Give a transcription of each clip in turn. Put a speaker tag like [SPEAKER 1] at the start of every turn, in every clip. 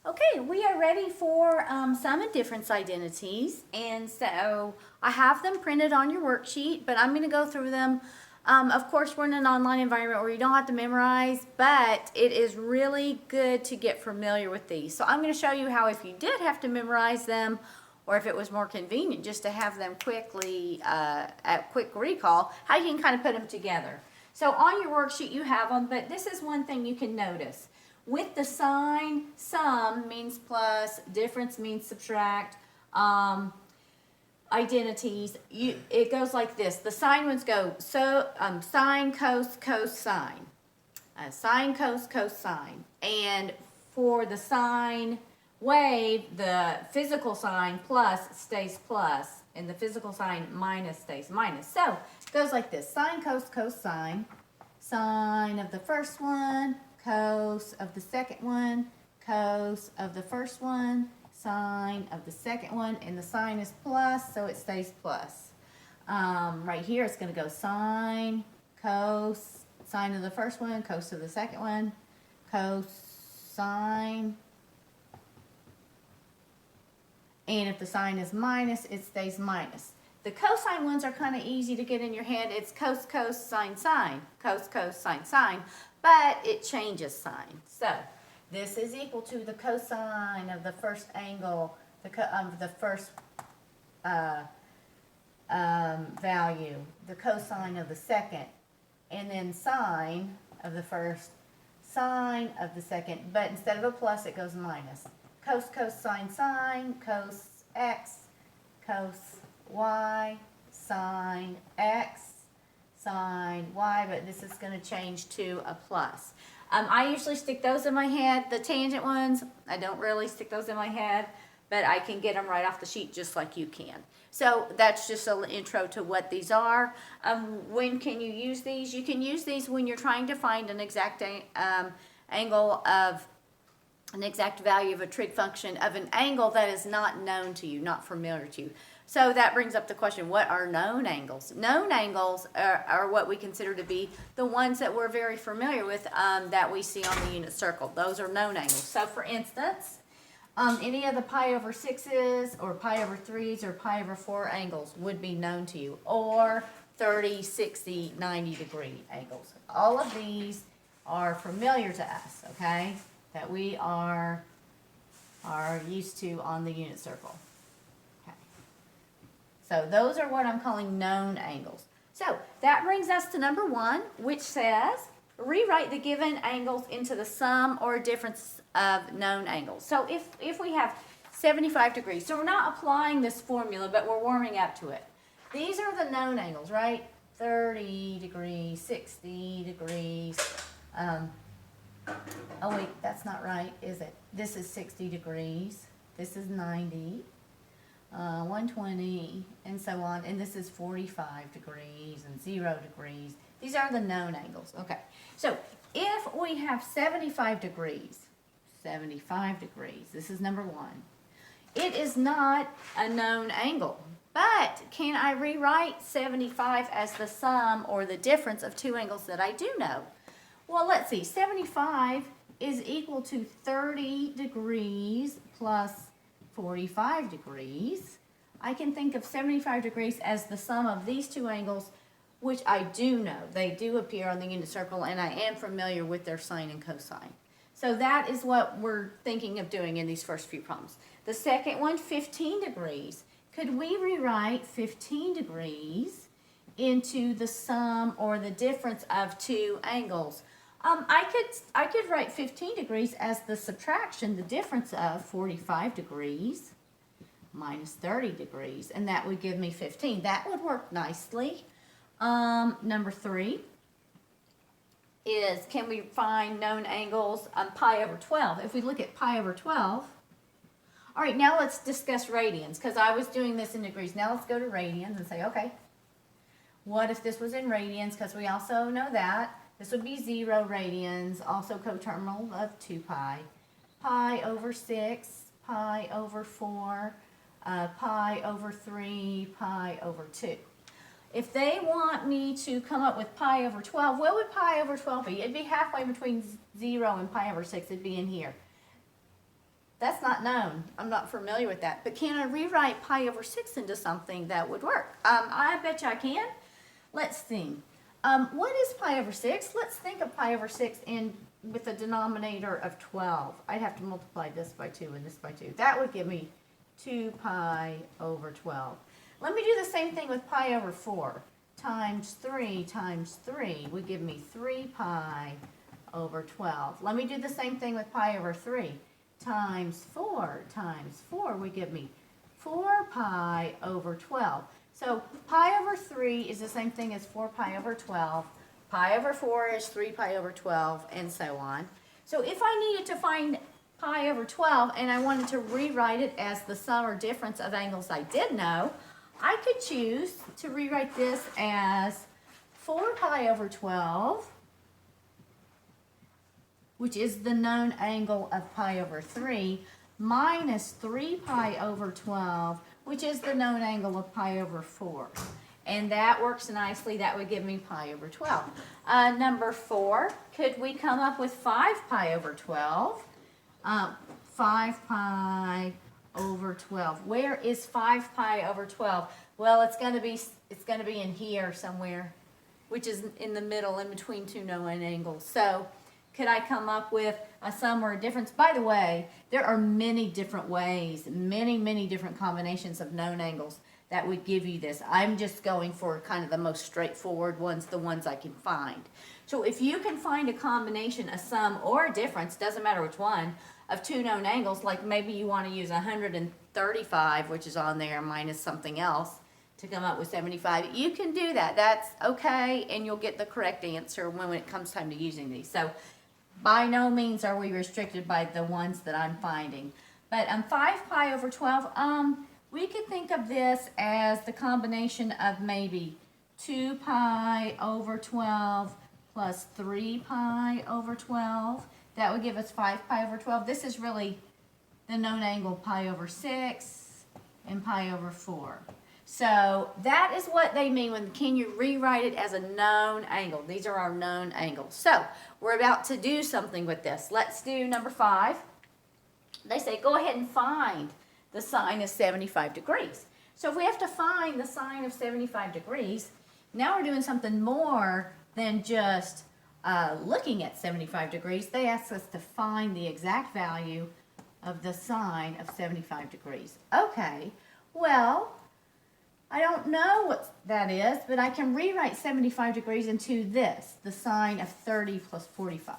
[SPEAKER 1] Okay, we are ready for sum and difference identities, and so I have them printed on your worksheet, but I'm going to go through them. Of course, we're in an online environment where you don't have to memorize, but it is really good to get familiar with these. So I'm going to show you how, if you did have to memorize them, or if it was more convenient just to have them quickly, at quick recall, how you can kind of put them together. So on your worksheet you have them, but this is one thing you can notice. With the sign, sum means plus, difference means subtract, identities, it goes like this. The sign ones go sine, cos, cosine. Sine, cos, cosine. And for the sine wave, the physical sign plus stays plus, and the physical sign minus stays minus. So it goes like this: sine, cos, cosine. Sine of the first one, cos of the second one, cos of the first one, sine of the second one, and the sign is plus, so it stays plus. Right here it's going to go sine, cos, sine of the first one, cos of the second one, cosine, and if the sign is minus, it stays minus. The cosine ones are kind of easy to get in your head. It's cos, cos, sine, sine, cos, cos, sine, sine, but it changes sign. So this is equal to the cosine of the first angle, the first value, the cosine of the second, and then sine of the first, sine of the second, but instead of a plus it goes minus. Cos, cos, sine, sine, cos x, cos y, sine x, sine y, but this is going to change to a plus. I usually stick those in my head. The tangent ones, I don't really stick those in my head, but I can get them right off the sheet just like you can. So that's just an intro to what these are. When can you use these? You can use these when you're trying to find an exact angle of an exact value of a trig function of an angle that is not known to you, not familiar to you. So that brings up the question, what are known angles? Known angles are what we consider to be the ones that we're very familiar with, that we see on the unit circle. Those are known angles. So for instance, any of the pi over 6s or pi over 3s or pi over 4 angles would be known to you, or 30, 60, 90 degree angles. All of these are familiar to us, okay, that we are used to on the unit circle. Okay. So those are what I'm calling known angles. So that brings us to number 1, which says rewrite the given angles into the sum or difference of known angles. So if we have 75 degrees, so we're not applying this formula, but we're warming up to it. These are the known angles, right? 30 degrees, 60 degrees. Oh wait, that's not right, is it? This is 60 degrees. This is 90. 120, and so on, and this is 45 degrees and 0 degrees. These are the known angles. Okay, so if we have 75 degrees, this is number 1. It is not a known angle, but can I rewrite 75 as the sum or the difference of two angles that I do know? Well, let's see, 75 is equal to 30 degrees plus 45 degrees. I can think of 75 degrees as the sum of these two angles, which I do know. They do appear on the unit circle, and I am familiar with their sine and cosine. So that is what we're thinking of doing in these first few problems. The second one, 15 degrees. Could we rewrite 15 degrees into the sum or the difference of two angles? I could write 15 degrees as the subtraction, the difference of 45 degrees minus 30 degrees, and that would give me 15. That would work nicely. Number 3 is, can we find known angles on pi over 12? If we look at pi over 12, all right, now let's discuss radians, because I was doing this in degrees. Now let's go to radians and say, okay, what if this was in radians? Because we also know that. This would be 0 radians, also coterminal of 2 pi. Pi over 6, pi over 4, pi over 3, pi over 2. If they want me to come up with pi over 12, what would pi over 12 be? It'd be halfway between 0 and pi over 6. It'd be in here. That's not known. I'm not familiar with that. But can I rewrite pi over 6 into something that would work? I bet you I can. Let's think. What is pi over 6? Let's think of pi over 6 with a denominator of 12. I'd have to multiply this by 2 and this by 2. That would give me 2 pi over 12. Let me do the same thing with pi over 4. Times 3 would give me 3 pi over 12. Let me do the same thing with pi over 3. Times 4 would give me 4 pi over 12. So pi over 3 is the same thing as 4 pi over 12. Pi over 4 is 3 pi over 12, and so on. So if I needed to find pi over 12 and I wanted to rewrite it as the sum or difference of angles I did know, I could choose to rewrite this as 4 pi over 12, which is the known angle of pi over 3, minus 3 pi over 12, which is the known angle of pi over 4. And that works nicely. That would give me pi over 12. Number 4, could we come up with 5 pi over 12? 5 pi over 12. Where is 5 pi over 12? Well, it's going to be in here somewhere, which is in the middle, in between two known angles. So could I come up with a sum or a difference? By the way, there are many different ways, many different combinations of known angles that would give you this. I'm just going for kind of the most straightforward ones, the ones I can find. So if you can find a combination, a sum or a difference, doesn't matter which one, of two known angles, like maybe you want to use 135, which is on there, minus something else, to come up with 75, you can do that. That's okay, and you'll get the correct answer when it comes time to using these. So by no means are we restricted by the ones that I'm finding. But 5 pi over 12, we could think of this as the combination of maybe 2 pi over 12 plus 3 pi over 12. That would give us 5 pi over 12. This is really the known angle pi over 6 and pi over 4. So that is what they mean when can you rewrite it as a known angle. These are our known angles. So we're about to do something with this. Let's do number 5. They say go ahead and find the sine of 75 degrees. So if we have to find the sine of 75 degrees, now we're doing something more than just looking at 75 degrees. They ask us to find the exact value of the sine of 75 degrees. Okay, well, I don't know what that is, but I can rewrite 75 degrees into this, the sine of 30 plus 45.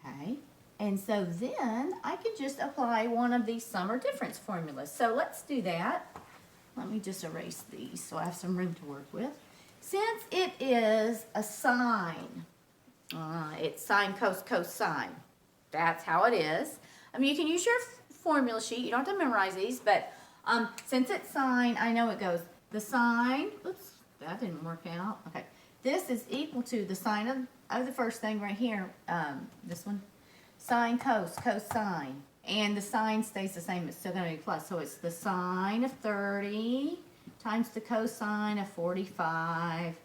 [SPEAKER 1] Okay, and so then I can just apply one of these sum or difference formulas. So let's do that. Let me just erase these so I have some room to work with. Since it is a sine, it's sine, cos, cosine. That's how it is. I mean, you can use your formula sheet. You don't have to memorize these, but since it's sine, I know it goes the sine, oops, that didn't work out. Okay, this is equal to the sine of the first thing right here, this one, sine, cos, cosine. And the sine stays the same. It's still going to be plus. So it's the sine of 30 times the cosine of 45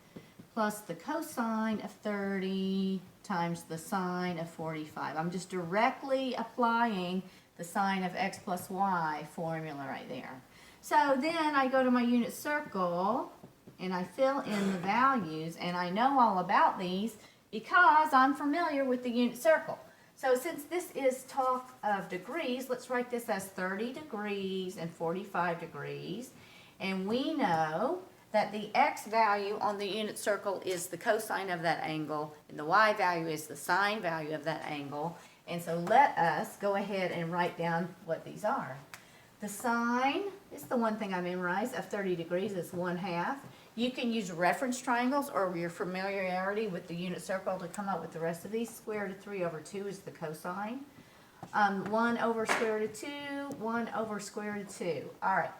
[SPEAKER 1] plus the cosine of 30 times the sine of 45. I'm just directly applying the sine of x plus y formula right there. So then I go to my unit circle and I fill in the values, and I know all about these because I'm familiar with the unit circle. So since this is talk of degrees, let's write this as 30 degrees and 45 degrees. And we know that the x value on the unit circle is the cosine of that angle, and the y value is the sine value of that angle. And so let us go ahead and write down what these are. The sine is the one thing I memorized of 30 degrees is 1/2. You can use reference triangles or your familiarity with the unit circle to come up with the rest of these. Square root of 3 over 2 is the cosine. 1 over square root of 2, 1 over square root of 2. All right,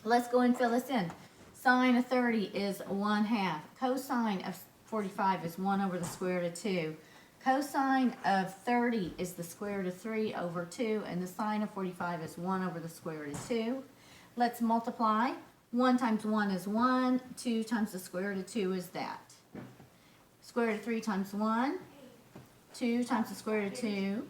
[SPEAKER 1] let's go and fill this in. Sine of 30 is 1/2. Cosine of 45 is 1 over the square root of 2. Cosine of 30 is the square root of 3 over 2, and the sine of 45 is 1 over the square root of 2. Let's multiply. 1 times 1 is 1. 2 times the square root of 2 is that. Square root of 3 times 1. 2 times the square root of 2.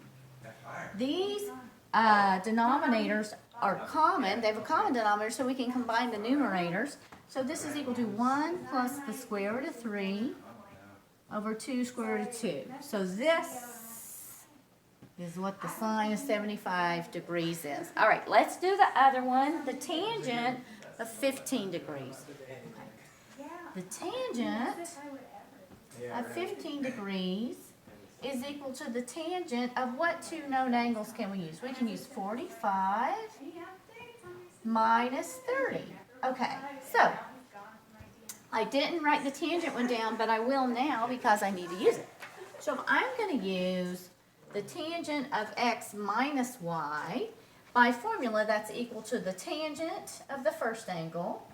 [SPEAKER 1] These denominators are common. They have a common denominator, so we can combine the numerators. So this is equal to 1 plus the square root of 3 over 2 square root of 2. So this is what the sine of 75 degrees is. All right, let's do the other one, the tangent of 15 degrees. The tangent of 15 degrees is equal to the tangent of what two known angles can we use? We can use 45 minus 30. Okay, so I didn't write the tangent one down, but I will now because I need to use it. So if I'm going to use the tangent of x minus y, by formula that's equal to the tangent of the first angle,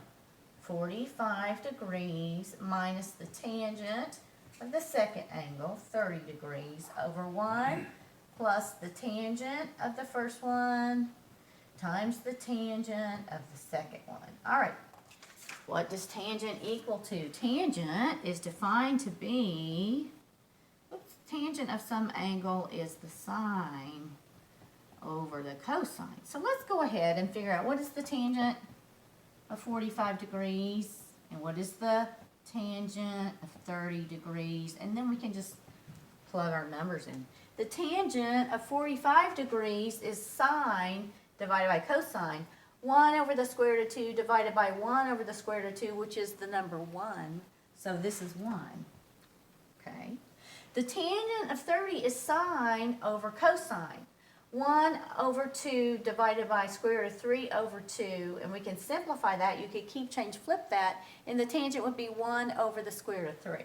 [SPEAKER 1] 45 degrees, minus the tangent of the second angle, 30 degrees, over 1 plus the tangent of the first one times the tangent of the second one. All right, what does tangent equal to? Tangent is defined to be, tangent of some angle is the sine over the cosine. So let's go ahead and figure out what is the tangent of 45 degrees and what is the tangent of 30 degrees, and then we can just plug our numbers in. The tangent of 45 degrees is sine divided by cosine. 1 over the square root of 2 divided by 1 over the square root of 2, which is the number 1. So this is 1. Okay. The tangent of 30 is sine over cosine. 1 over 2 divided by square root of 3 over 2, and we can simplify that. You could keep, change, flip that, and the tangent would be 1 over the square root of 3.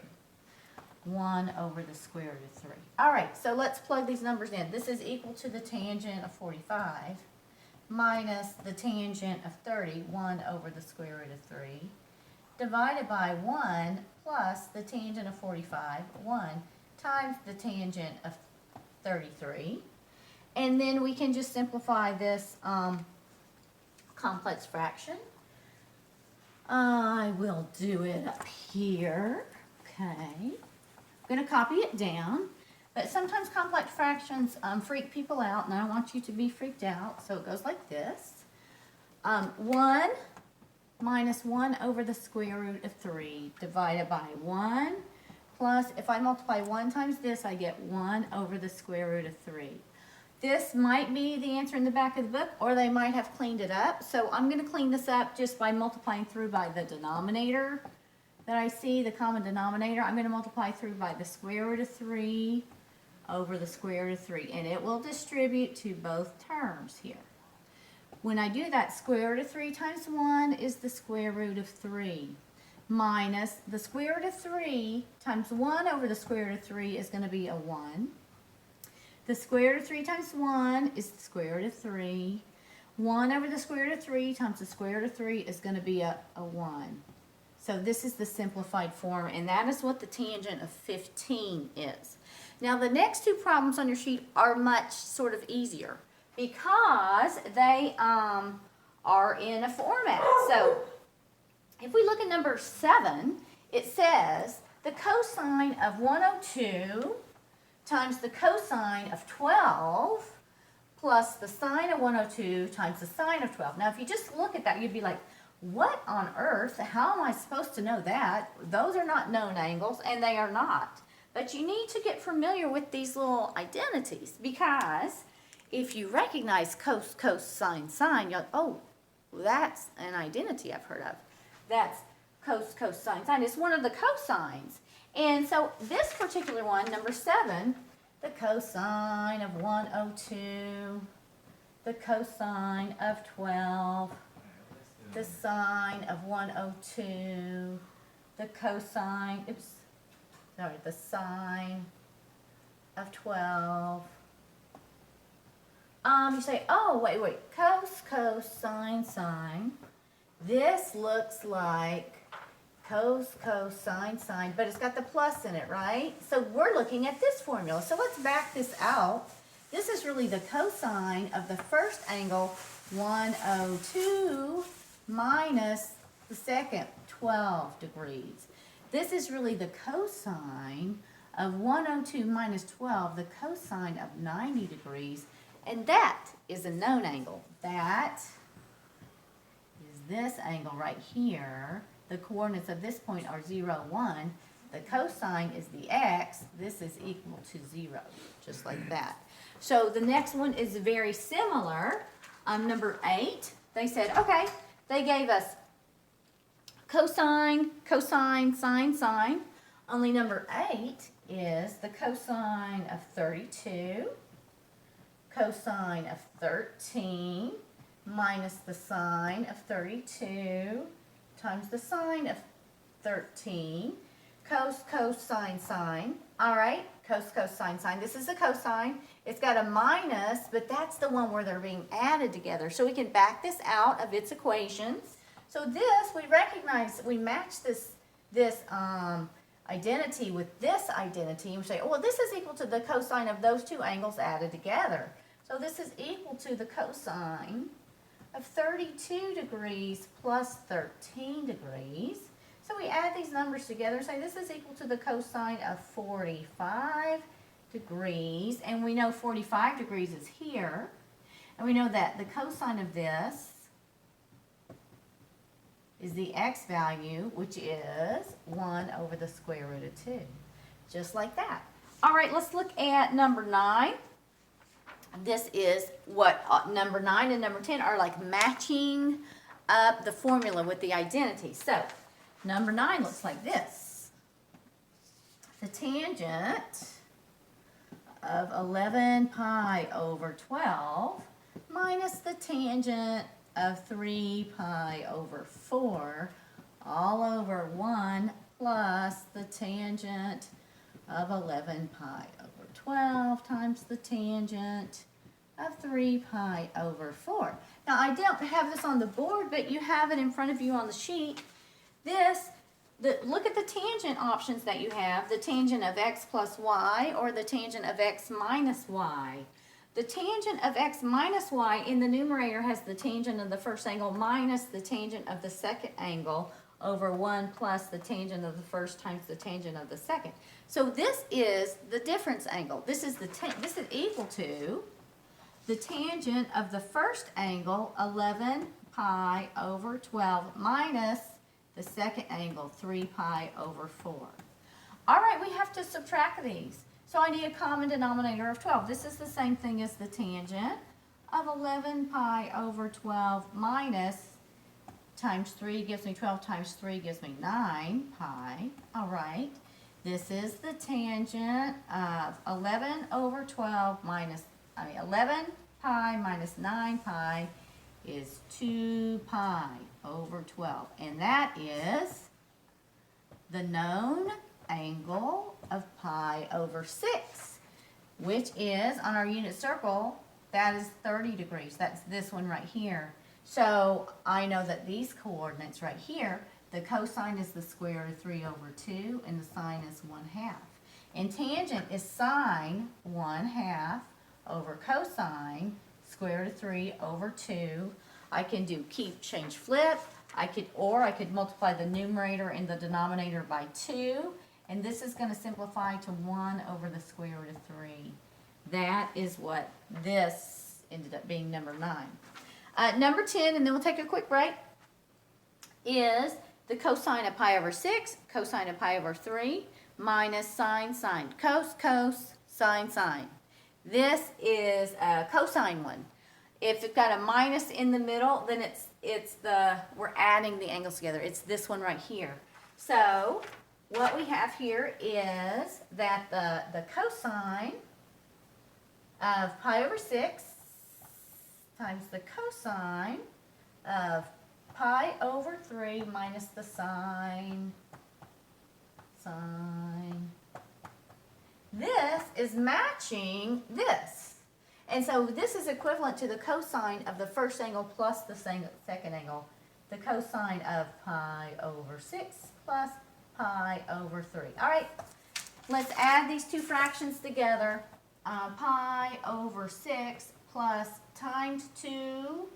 [SPEAKER 1] 1 over the square root of 3. All right, so let's plug these numbers in. This is equal to the tangent of 45 minus the tangent of 30, 1 over the square root of 3, divided by 1 plus the tangent of 45, 1 times the tangent of 33. And then we can just simplify this complex fraction. I will do it up here. Okay. I'm going to copy it down. But sometimes complex fractions freak people out, and I don't want you to be freaked out. So it goes like this. 1 minus 1 over the square root of 3 divided by 1 plus, if I multiply 1 times this, I get 1 over the square root of 3. This might be the answer in the back of the book, or they might have cleaned it up. So I'm going to clean this up just by multiplying through by the denominator that I see, the common denominator. I'm going to multiply through by the square root of 3 over the square root of 3, and it will distribute to both terms here. When I do that, square root of 3 times 1 is the square root of 3, minus the square root of 3 times 1 over the square root of 3 is going to be a 1. The square root of 3 times 1 is the square root of 3. 1 over the square root of 3 times the square root of 3 is going to be a 1. So this is the simplified form, and that is what the tangent of 15 is. Now the next two problems on your sheet are much sort of easier because they are in a format. So if we look at number 7, it says the cosine of 102 times the cosine of 12 plus the sine of 102 times the sine of 12. Now, if you just look at that, you'd be like, what on earth? How am I supposed to know that? Those are not known angles, and they are not. But you need to get familiar with these little identities because if you recognize cos, sine, sine, you're like, oh, that's an identity I've heard of. That's cos, sine, sine. It's one of the cosines. And so this particular one, number 7, the cosine of 102, the cosine of 12, the sine of 102, the cosine, the sine of 12. You say, oh, wait, cos, sine, sine. This looks like cos, sine, sine, but it's got the plus in it, right? So we're looking at this formula. So let's back this out. This is really the cosine of the first angle, 102, minus the second 12 degrees. This is really the cosine of 102 minus 12, the cosine of 90 degrees, and that is a known angle. That is this angle right here. The coordinates of this point are 0, 1. The cosine is the x. This is equal to 0, just like that. So the next one is very similar. Number 8, they said, okay, they gave us cosine, cosine, sine, sine. Only number 8 is the cosine of 32, cosine of 13, minus the sine of 32, times the sine of 13, cos, sine, sine. All right, cos, sine, sine. This is a cosine. It's got a minus, but that's the one where they're being added together. So we can back this out of its equations. So this, we recognize, we match this identity with this identity, and we say, oh, well, this is equal to the cosine of those two angles added together. So this is equal to the cosine of 32 degrees plus 13 degrees. So we add these numbers together, say this is equal to the cosine of 45 degrees, and we know 45 degrees is here, and we know that the cosine of this is the x value, which is 1 over the square root of 2. Just like that. All right, let's look at number 9. This is what number 9 and number 10 are like matching up the formula with the identity. So, number 9 looks like this. The tangent of 11 pi over 12 minus the tangent of 3 pi over 4 all over 1 plus the tangent of 11 pi over 12 times the tangent of 3 pi over 4. Now, I don't have this on the board, but you have it in front of you on the sheet. Look at the tangent options that you have, the tangent of x plus y or the tangent of x minus y. The tangent of x minus y in the numerator has the tangent of the first angle minus the tangent of the second angle over 1 plus the tangent of the first times the tangent of the second. So this is the difference angle. This is equal to the tangent of the first angle, 11 pi over 12, minus the second angle, 3 pi over 4. All right, we have to subtract these. So I need a common denominator of 12. This is the same thing as the tangent of 11 pi over 12 minus times 3 gives me 12 times 3 gives me 9 pi. All right. This is the tangent of 11 over 12 11 pi minus 9 pi is 2 pi over 12. And that is the known angle of pi over 6, which is, on our unit circle, that is 30 degrees. That's this one right here. So I know that these coordinates right here, the cosine is the square root of 3 over 2, and the sine is 1/2. And tangent is sine 1/2 over cosine, square root of 3 over 2. I can do change, flip. I could multiply the numerator and the denominator by 2. And this is going to simplify to 1 over the square root of 3. That is what this ended up being, number 9. Number 10, and then we'll take a quick break, is the cosine of pi over 6, cosine of pi over 3, minus sine, sine. Cos, sine, sine. This is a cosine one. If it's got a minus in the middle, then we're adding the angles together. It's this one right here. So what we have here is that the cosine of pi over 6 times the cosine of pi over 3 minus the sine. This is matching this. And so this is equivalent to the cosine of the first angle plus the second angle. The cosine of pi over 6 plus pi over 3. All right, let's add these two fractions together. Pi over 6 plus times 2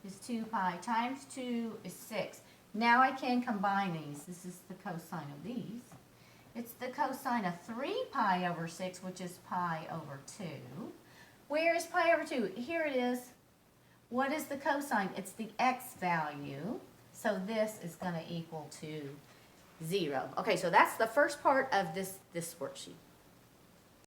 [SPEAKER 1] is 2 pi. Times 2 is 6. Now I can combine these. This is the cosine of these. It's the cosine of 3 pi over 6, which is pi over 2. Where is pi over 2? Here it is. What is the cosine? It's the x value. So this is going to equal to 0. Okay, so that's the first part of this worksheet.